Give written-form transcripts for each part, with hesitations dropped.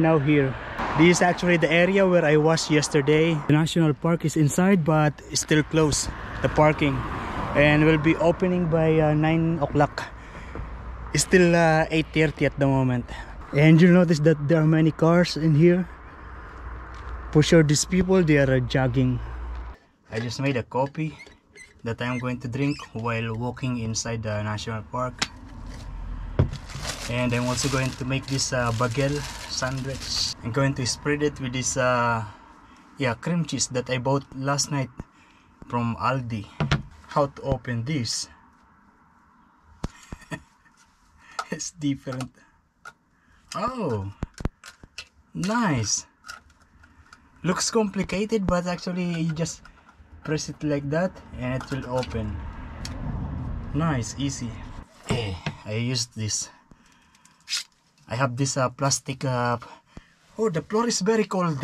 are now here. This is actually the area where I was yesterday. The national park is inside but still closed, the parking, and will be opening by 9 o'clock. It's still 8:30 at the moment. And you'll notice that there are many cars in here. For sure these people, they are jogging. I just made a coffee that I'm going to drink while walking inside the national park. And I'm also going to make this bagel sandwich. I'm going to spread it with this cream cheese that I bought last night from Aldi. How to open this? It's different. Oh, nice. Looks complicated, but actually you just press it like that and it will open. Nice, easy. I used this. I have this plastic. Oh, the floor is very cold.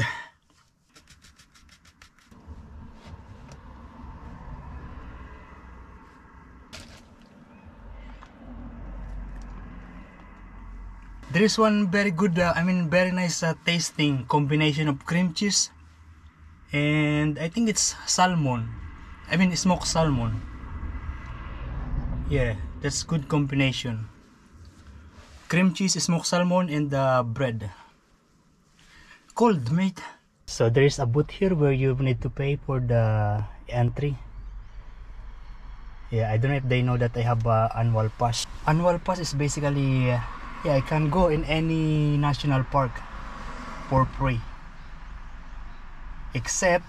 There is one very good, very nice tasting combination of cream cheese, and I think it's salmon. Smoked salmon. Yeah, that's good combination. Cream cheese, smoked salmon, and bread. Cold, mate. So there is a booth here where you need to pay for the entry. Yeah, I don't know if they know that I have annual pass. Annual pass is basically I can go in any national park for free except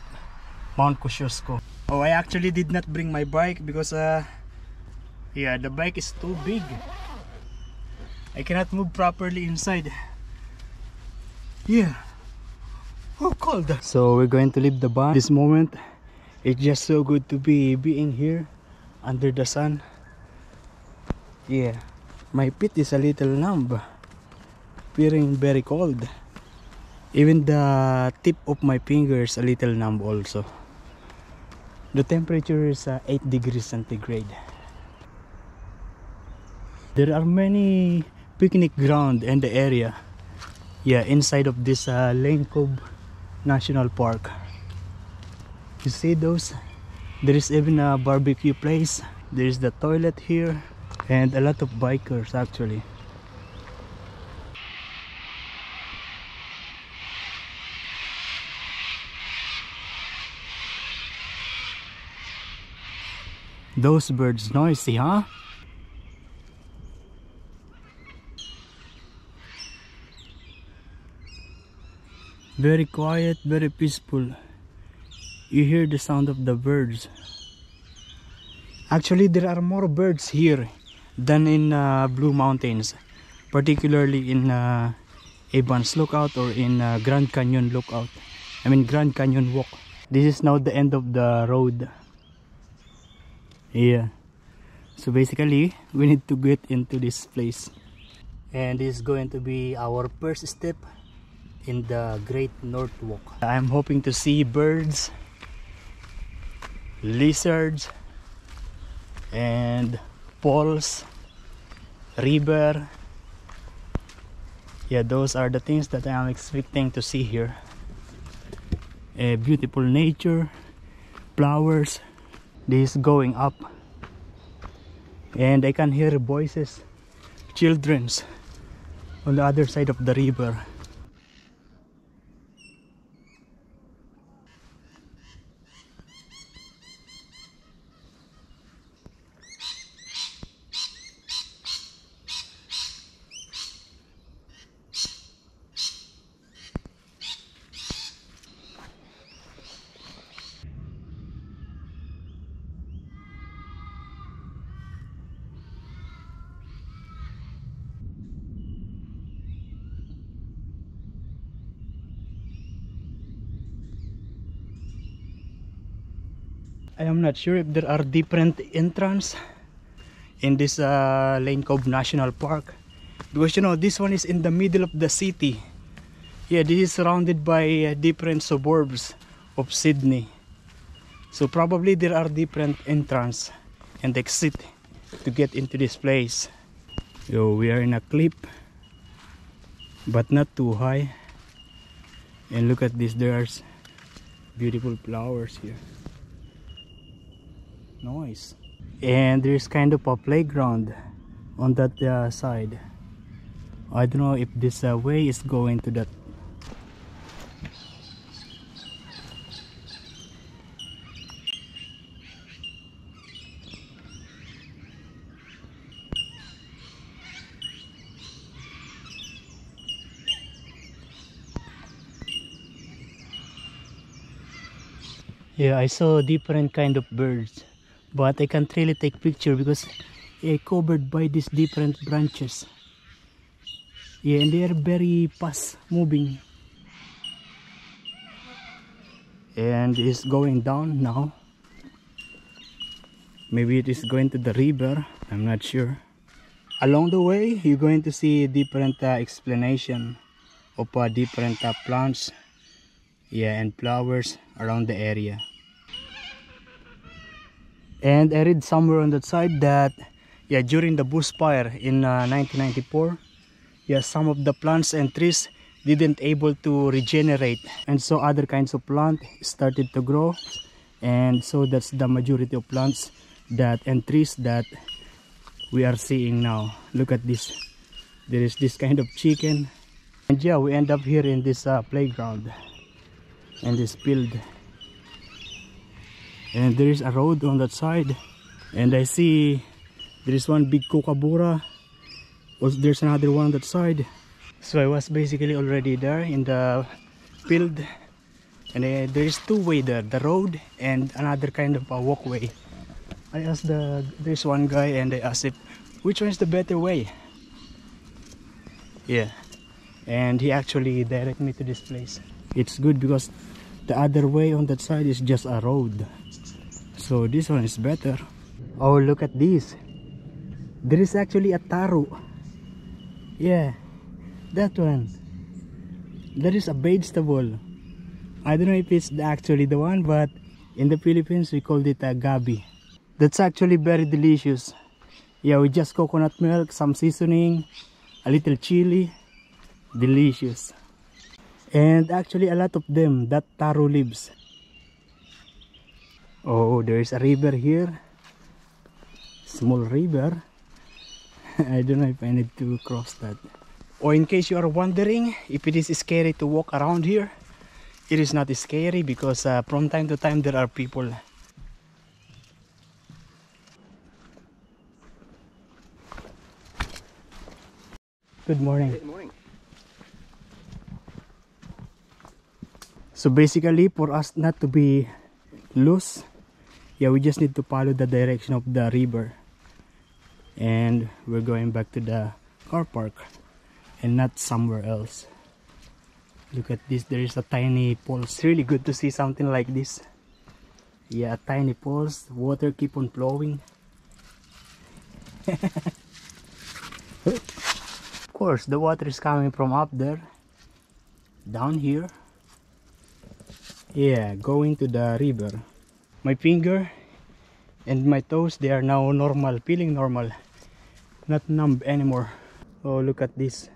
Mount Kosciuszko. Oh, I actually did not bring my bike because the bike is too big. I cannot move properly inside. Yeah. Oh, cold. So we're going to leave the van this moment. It's just so good to be being here under the sun. Yeah. My feet is a little numb, feeling very cold. Even the tip of my fingers a little numb also. The temperature is 8 degrees centigrade. There are many picnic ground in the area. Yeah, inside of this Lane Cove National Park. You see those? There is even a barbecue place. There is the toilet here. And a lot of bikers actually. Those birds noisy, huh? Very quiet, very peaceful. You hear the sound of the birds. Actually, there are more birds here than in Blue Mountains, particularly in Evans Lookout or in Grand Canyon Lookout. Grand Canyon Walk. This is now the end of the road. Yeah. So basically, we need to get into this place. And this is going to be our first step in the Great North Walk. I'm hoping to see birds, lizards, and falls, river. Yeah, those are the things that I am expecting to see here. Beautiful nature, flowers. This is going up, and I can hear voices, children's on the other side of the river. I am not sure if there are different entrance in this Lane Cove National Park, because this one is in the middle of the city. Yeah, this is surrounded by different suburbs of Sydney, so probably there are different entrance and exit to get into this place. So we are in a cliff, but not too high. And look at this, there's beautiful flowers here. Nice. And there's kind of a playground on that side. I don't know if this way is going to that. Yeah, I saw different kind of birds, but I can't really take picture because covered by these different branches. Yeah, and they are very fast moving. And it's going down now. Maybe it is going to the river, I'm not sure. Along the way, you're going to see different explanation of different plants, yeah, and flowers around the area. And I read somewhere on that side that, yeah, during the bushfire in 1994, yeah, some of the plants and trees didn't able to regenerate, and so other kinds of plant started to grow, and so that's the majority of plants that and trees that we are seeing now. Look at this, there is this kind of chicken, and yeah, we end up here in this playground and this field. And there is a road on that side, and I see there is one big kookaburra. Also, there's another one on that side. So I was basically already there in the field, and there is two way there, the road and another kind of a walkway. I asked there's one guy, and I asked him which one is the better way. Yeah, and he actually directed me to this place. It's good because the other way on that side is just a road, so this one is better. Oh, look at this, there is actually a taro. Yeah, that one, that is a vegetable. I don't know if it's actually the one, but in the Philippines we called it a gabi. That's actually very delicious. Yeah, with just coconut milk, some seasoning, a little chili, delicious. And actually a lot of them, that taro leaves. Oh, there is a river here, small river. I don't know if I need to cross that. Or in case you are wondering if it is scary to walk around here, it is not scary because from time to time there are people. Good morning. Good morning. So basically, for us not to be loose, yeah, we just need to follow the direction of the river. And we're going back to the car park and not somewhere else. Look at this, there is a tiny pole. It's really good to see something like this. Yeah, a tiny pools, water keep on flowing. Of course, the water is coming from up there, down here. Yeah, going to the river. My finger and my toes, they are now normal, feeling normal, not numb anymore. Oh, look at this.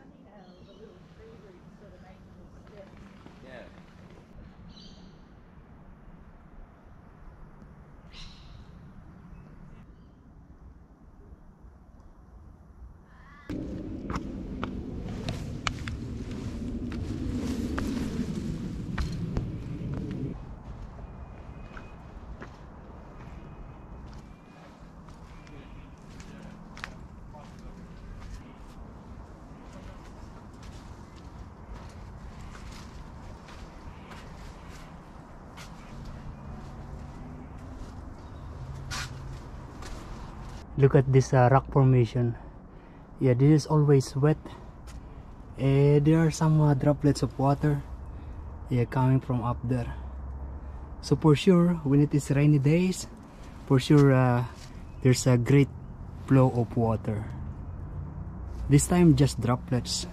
Look at this rock formation. Yeah, this is always wet. There are some droplets of water, yeah, coming from up there. So for sure, when it is rainy days, for sure there's a great flow of water. This time just droplets.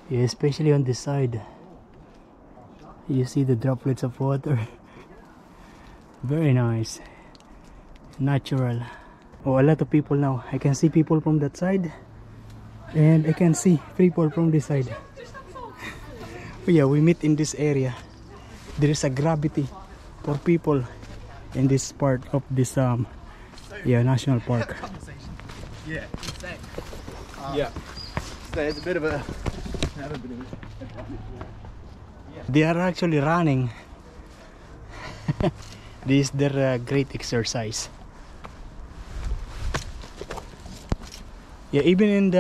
Yeah, especially on this side. You see the droplets of water. Very nice. Natural. Oh, a lot of people now. I can see people from that side, and I can see people from this side. Yeah, we meet in this area. There is a gravity for people in this part of this national park. Yeah, insane. Yeah. So it's a bit of a. They are actually running. This is their great exercise. Yeah, even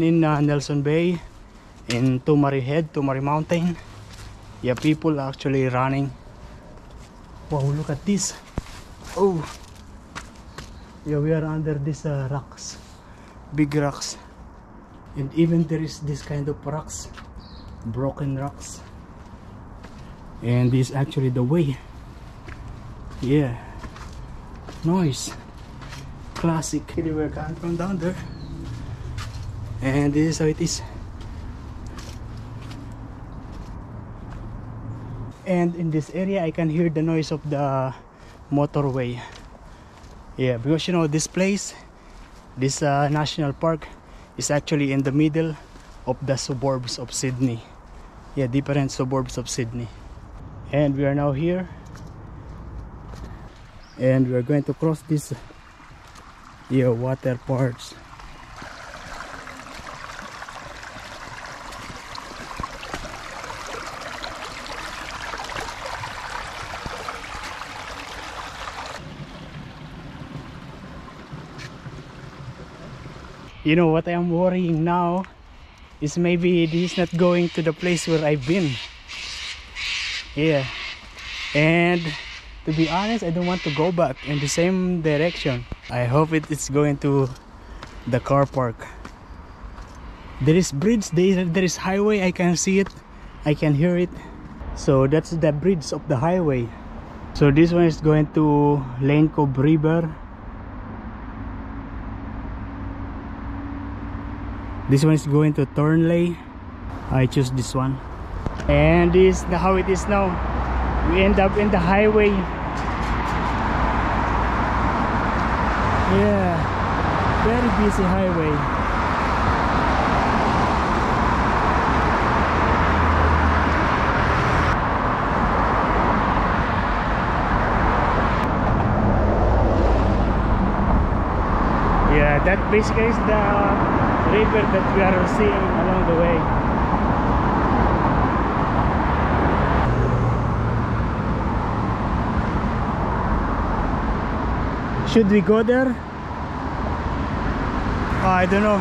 in Nelson Bay, in Tumari Head, Tumari Mountain, yeah, people are actually running. Wow, look at this. Oh, yeah, we are under these rocks, big rocks, and even there is this kind of rocks, broken rocks, and this is actually the way. Yeah, nice, classic. We're coming from down there, and this is how it is. And in this area I can hear the noise of the motorway. Yeah, because you know this place, this national park is actually in the middle of the suburbs of Sydney. Yeah, different suburbs of Sydney. And we are now here, and we are going to cross this water parts. You know what I am worrying now is maybe this is not going to the place where I've been. Yeah, and to be honest, I don't want to go back in the same direction. I hope it is going to the car park. There is bridge, there is highway, I can see it, I can hear it. So that's the bridge of the highway. So this one is going to Lane Cove River. This one is going to Thornley. I choose this one. And this is how it is now. We end up in the highway. Yeah, very busy highway. Yeah, that basically is the river that we are seeing along the way. Should we go there? Oh, I don't know.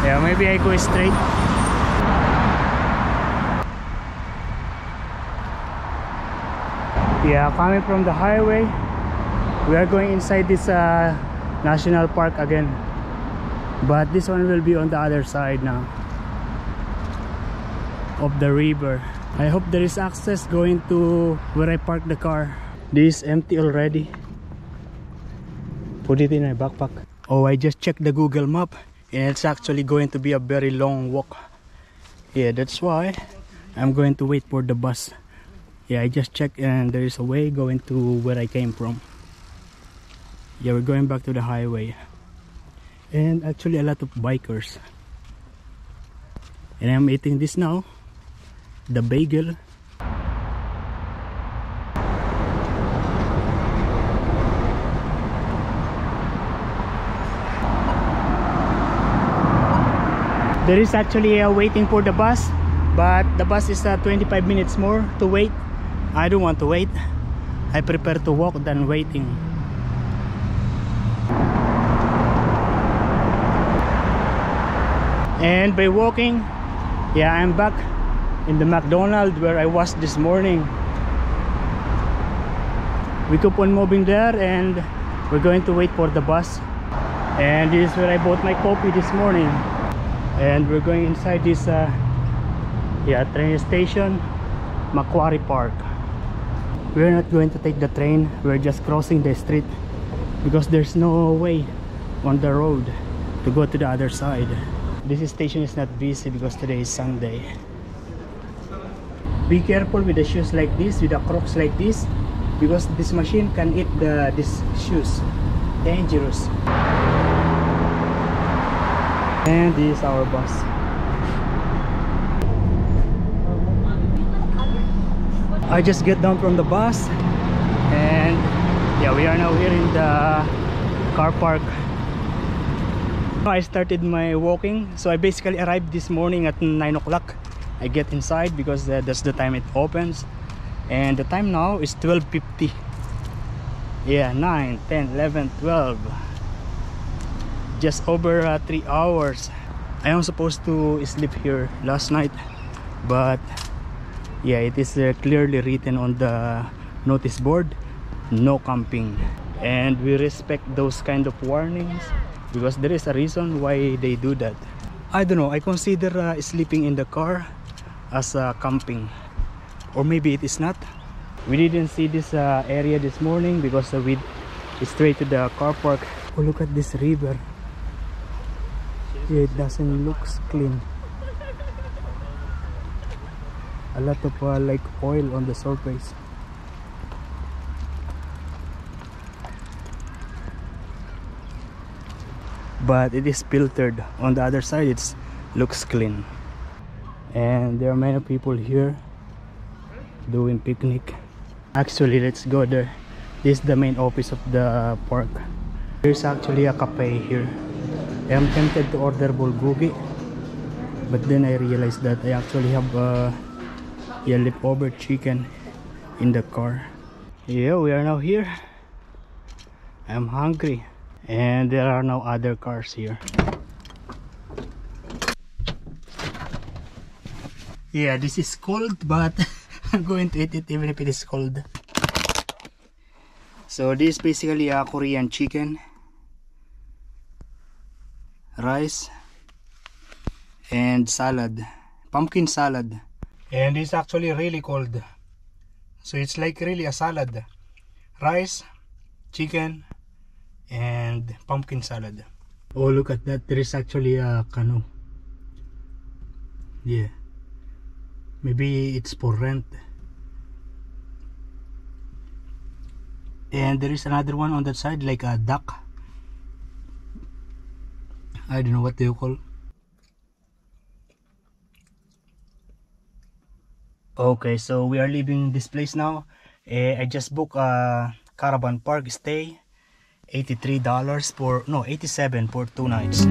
Yeah, maybe I go straight. Yeah, coming from the highway, we are going inside this national park again. But this one will be on the other side now of the river. I hope there is access going to where I parked the car. This is empty already. Put it in my backpack. Oh, I just checked the Google map and it's actually going to be a very long walk. Yeah, that's why I'm going to wait for the bus. Yeah, I just checked and there is a way going to where I came from. Yeah, we're going back to the highway. And actually a lot of bikers. And I'm eating this now, the bagel. There is actually waiting for the bus, but the bus is 25 minutes more to wait. I don't want to wait. I prefer to walk than waiting. And by walking, yeah, I'm back in the McDonald's where I was this morning. We keep on moving there and we're going to wait for the bus. And this is where I bought my coffee this morning. And we're going inside this train station, Macquarie Park. We're not going to take the train, we're just crossing the street because there's no way on the road to go to the other side. This station is not busy because today is Sunday. Be careful with the shoes like this, with the Crocs like this, because this machine can eat these shoes. Dangerous. And this is our bus. I just get down from the bus, and yeah, we are now here in the car park. I started my walking, so I basically arrived this morning at 9 o'clock. I get inside because that's the time it opens, and the time now is 12:50. Yeah, 9, 10, 11, 12. Just over 3 hours. I am supposed to sleep here last night, but yeah, it is clearly written on the notice board, no camping, and we respect those kind of warnings because there is a reason why they do that. I don't know, I consider sleeping in the car as camping, or maybe it is not. We didn't see this area this morning because we straight to the car park. Oh, look at this river. Yeah, it doesn't look clean. A lot of like oil on the surface. But it is filtered. On the other side it looks clean. And there are many people here doing picnic. Actually, let's go there. This is the main office of the park. There's actually a cafe here. I am tempted to order bulgogi, but then I realized that I actually have leftover chicken in the car. Yeah, we are now here. I'm hungry, and there are no other cars here. Yeah, this is cold, but I'm going to eat it even if it is cold. So this is basically a Korean chicken, rice, and salad, pumpkin salad. And it's actually really cold, so it's like really a salad: rice, chicken, and pumpkin salad. Oh, look at that, there is actually a canoe. Yeah, maybe it's for rent. And there is another one on that side, like a duck. I don't know what they call. Okay, so we are leaving this place now. I just booked a caravan park stay. $83 for, no, $87 for 2 nights.